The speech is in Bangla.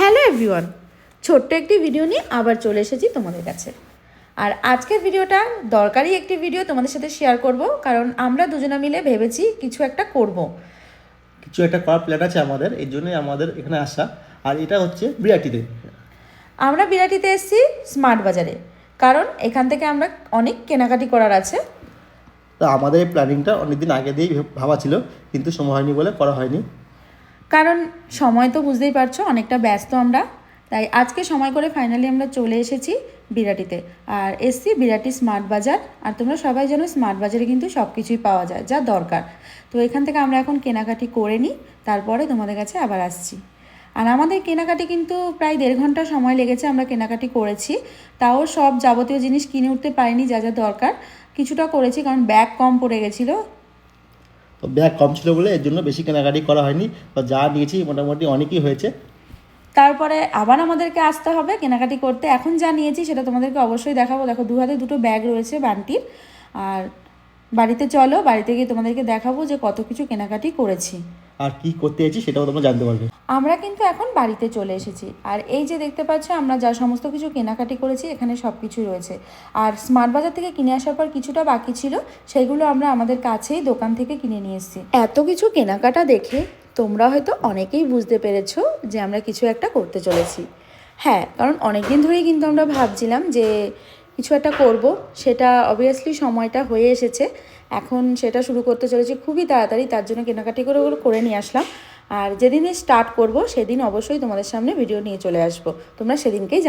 হ্যালো এভরিওয়ান, ছোট্ট একটি ভিডিও নিয়ে আবার চলে এসেছি তোমাদের কাছে। আর আজকের ভিডিওটা দরকারি একটি ভিডিও তোমাদের সাথে শেয়ার করব, কারণ আমরা দুজনে মিলে ভেবেছি কিছু একটা করব। কিছু একটা করার প্ল্যান আছে আমাদের, এই জন্যই আমাদের এখানে আসা। আর এটা হচ্ছে বিরাটিতে। আমরা বিরাটিতে এসেছি স্মার্ট বাজারে, কারণ এখান থেকে আমরা অনেক কেনাকাটি করার আছে। তো আমাদের এই প্ল্যানিংটা অনেকদিন আগে দিয়েই ভাবা ছিল, কিন্তু সময় হয়নি বলে করা হয়নি। কারণ সময় তো বুঝতেই পারছো, অনেকটা ব্যস্ত আমরা, তাই আজকে সময় করে ফাইনালি আমরা চলে এসেছি বিরাটিতে। আর এসছি বিরাটি স্মার্ট বাজার। আর তোমরা সবাই জানো স্মার্ট বাজারে কিন্তু সব কিছুই পাওয়া যায় যা দরকার। তো এখান থেকে আমরা এখন কেনাকাটি করে নিই, তারপরে তোমাদের কাছে আবার আসছি। আর আমাদের কেনাকাটি কিন্তু প্রায় 1.5 ঘন্টা সময় লেগেছে, আমরা কেনাকাটি করেছি। তাও সব যাবতীয় জিনিস কিনে উঠতে পারিনি, যা যা দরকার কিছুটা করেছি, কারণ ব্যাগ কম পড়ে গেছিলো। তো ব্যাগ কম ছিল বলে এর জন্য বেশি কেনাকাটি করা হয়নি, বা যা নিয়েছি মোটামুটি অনেকই হয়েছে। তারপরে আবার আমাদেরকে আসতে হবে কেনাকাটি করতে। এখন যা নিয়েছি সেটা তোমাদেরকে অবশ্যই দেখাবো। দেখো 2 হাতে 2টো ব্যাগ রয়েছে বান্টির। আর বাড়িতে চলো, বাড়িতে গিয়ে তোমাদেরকে দেখাবো যে কত কিছু কেনাকাটি করেছি। আর কি করতে এসেছি সেটাও তোমরা জানতে পারবে। আমরা কিন্তু এখন বাড়িতে চলে এসেছি। আর এই যে দেখতে পাচ্ছ আমরা যা সমস্ত কিছু কেনাকাটি করেছি এখানে সব কিছু রয়েছে। আর স্মার্ট বাজার থেকে কিনে আসার পর কিছুটা বাকি ছিল, সেগুলো আমরা আমাদের কাছেই দোকান থেকে কিনে নিয়ে এসেছি। এত কিছু কেনাকাটা দেখে তোমরা হয়তো অনেকেই বুঝতে পেরেছো যে আমরা কিছু একটা করতে চলেছি। হ্যাঁ, কারণ অনেক দিন ধরেই কিন্তু আমরা ভাবছিলাম যে কিছু একটা করব, সেটা অবভিয়াসলি সময়টা হয়ে এসেছে। এখন সেটা শুরু করতে চলেছি খুবই তাড়াতাড়ি, তার জন্য কেনাকাটি করে ওগুলো করে নিয়ে আসলাম। আর যেদিনে স্টার্ট করব সেদিন অবশ্যই তোমাদের সামনে ভিডিও নিয়ে চলে আসবো, তোমরা সেদিনকেই